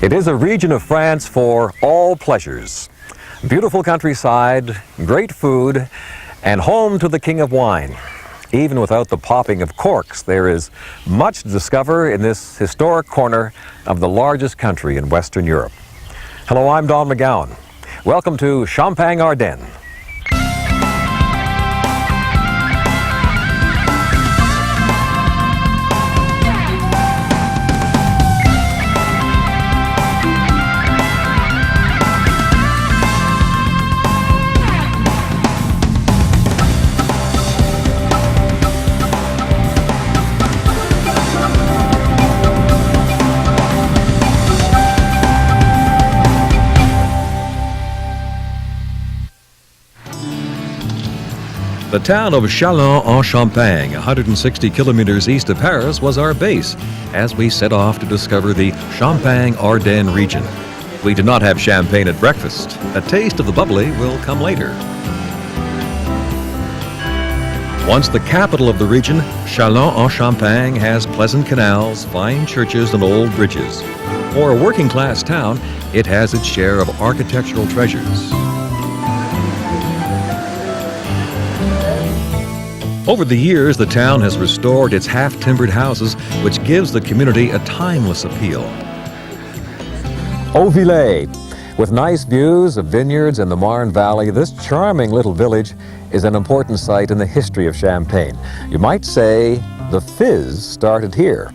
It is a region of France for all pleasures. Beautiful countryside, great food, and home to the king of wine. Even without the popping of corks, there is much to discover in this historic corner of the largest country in Western Europe. Hello, I'm Don McGowan. Welcome to Champagne-Ardenne. The town of Châlons-en-Champagne, 160 kilometers east of Paris, was our base as we set off to discover the Champagne-Ardenne region. We did not have champagne at breakfast. A taste of the bubbly will come later. Once the capital of the region, Châlons-en-Champagne has pleasant canals, fine churches, and old bridges. For a working-class town, it has its share of architectural treasures. Over the years, the town has restored its half-timbered houses, which gives the community a timeless appeal. Auvillers. With nice views of vineyards in the Marne Valley, this charming little village is an important site in the history of Champagne. You might say the fizz started here.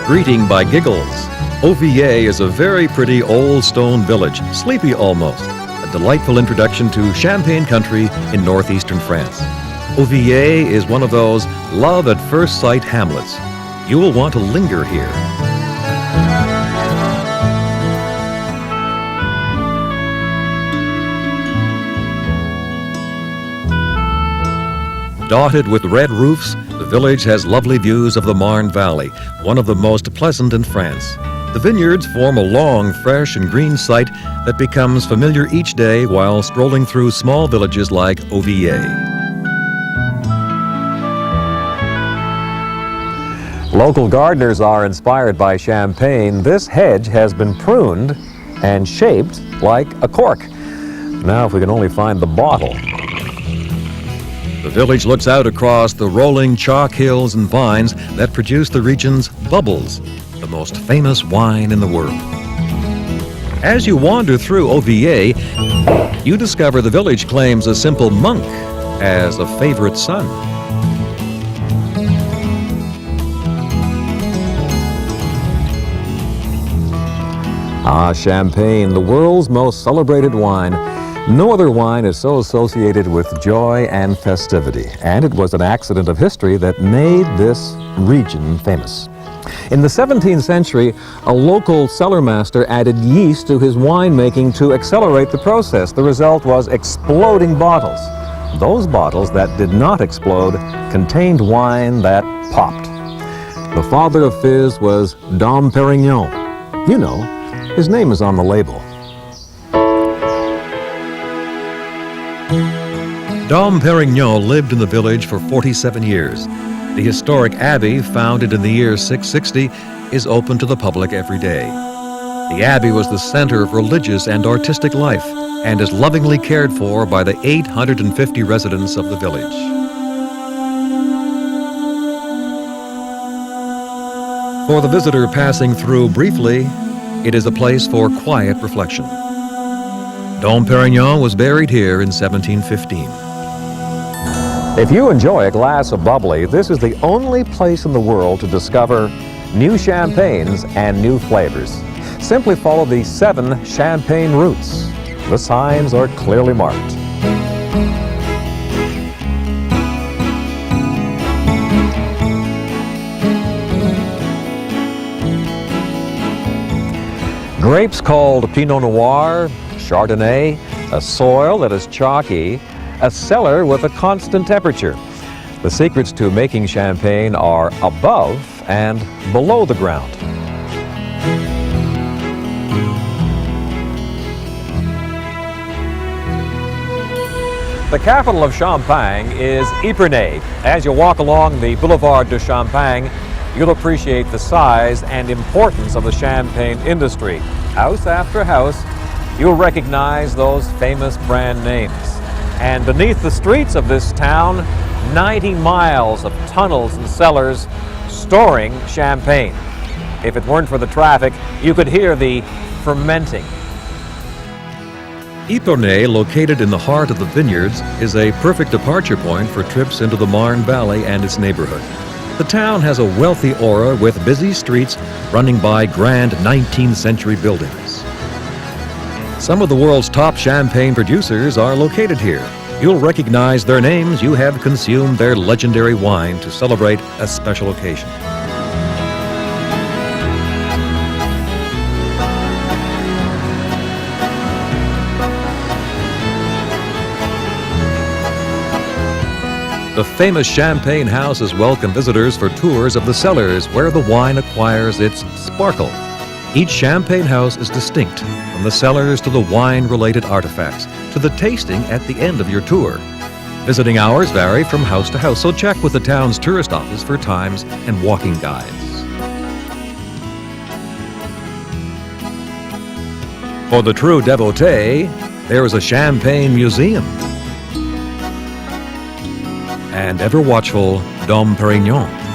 Greeting by giggles. Auvillers is a very pretty old stone village, sleepy almost. A delightful introduction to Champagne country in northeastern France. Auvillers is one of those love-at-first-sight hamlets. You will want to linger here. Dotted with red roofs, the village has lovely views of the Marne Valley, one of the most pleasant in France. The vineyards form a long, fresh and green sight that becomes familiar each day while strolling through small villages like Auvillers. Local gardeners are inspired by Champagne. This hedge has been pruned and shaped like a cork. Now, if we can only find the bottle. The village looks out across the rolling chalk hills and vines that produce the region's bubbles, the most famous wine in the world. As you wander through Auvillers, you discover the village claims a simple monk as a favorite son. Champagne, the world's most celebrated wine. No other wine is so associated with joy and festivity, and it was an accident of history that made this region famous. In the 17th century, a local cellar master added yeast to his winemaking to accelerate the process. The result was exploding bottles. Those bottles that did not explode contained wine that popped. The father of fizz was Dom Perignon. You know, his name is on the label. Dom Perignon lived in the village for 47 years. The historic abbey, founded in the year 660, is open to the public every day. The abbey was the center of religious and artistic life and is lovingly cared for by the 850 residents of the village. For the visitor passing through briefly, it is a place for quiet reflection. Dom Perignon was buried here in 1715. If you enjoy a glass of bubbly, this is the only place in the world to discover new champagnes and new flavors. Simply follow the 7 champagne routes. The signs are clearly marked. Grapes called Pinot Noir, Chardonnay, a soil that is chalky, a cellar with a constant temperature. The secrets to making champagne are above and below the ground. The capital of Champagne is Epernay. As you walk along the Boulevard de Champagne, you'll appreciate the size and importance of the champagne industry. House after house, you'll recognize those famous brand names. And beneath the streets of this town, 90 miles of tunnels and cellars storing champagne. If it weren't for the traffic, you could hear the fermenting. Epernay, located in the heart of the vineyards, is a perfect departure point for trips into the Marne Valley and its neighborhood. The town has a wealthy aura with busy streets running by grand 19th century buildings. Some of the world's top champagne producers are located here. You'll recognize their names. You have consumed their legendary wine to celebrate a special occasion. The famous Champagne houses welcome visitors for tours of the cellars where the wine acquires its sparkle. Each Champagne house is distinct, from the cellars to the wine-related artifacts, to the tasting at the end of your tour. Visiting hours vary from house to house, so check with the town's tourist office for times and walking guides. For the true devotee, there is a Champagne museum. And ever watchful Dom Perignon.